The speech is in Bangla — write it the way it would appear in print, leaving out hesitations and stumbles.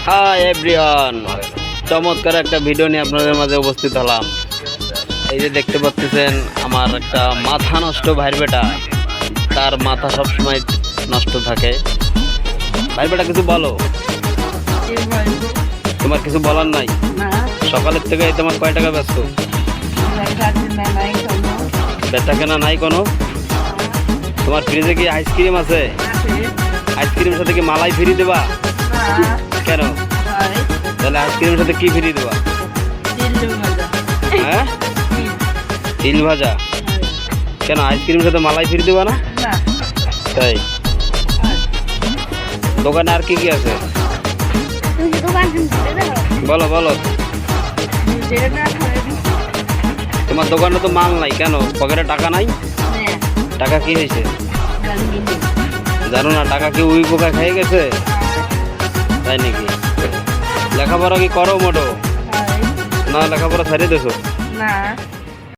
হাই এভরিওয়ান, চমৎকার একটা ভিডিও নিয়ে আপনাদের মাঝে উপস্থিত হলাম। এই যে দেখতে পাচ্ছেন আমার একটা মাথা নষ্ট ভাইয়ের বেটা, তার মাথা সবসময় নষ্ট থাকে। ভাইয়ের বেটা কিছু বলো, তোমার কিছু বলার নাই? সকালের থেকে তোমার কয় টাকা ব্যস্ত? বেচা কেনা নাই কোনো? তোমার ফ্রিজে কি আইসক্রিম আছে? আইসক্রিমের সাথে কি মালাই ফ্রি দেবা? কেন? তাহলে আইসক্রিমের সাথে কি ফ্রি দেবা? হ্যাঁ, তিল ভাজা। কেন আইসক্রিমের সাথে মালাই ফ্রি দেবা না? তাই দোকানে আর কি কি আছে বলো বলো। তোমার দোকানে তো মাল নাই, কেন? পকেটে টাকা নাই? টাকা কি হয়েছে জানো না? টাকা কি উই পোকা খেয়ে গেছে? তাই নাকি? লেখাপড়া কি করো মোটো? না লেখাপড়া ছাড়িয়ে দেছো? না।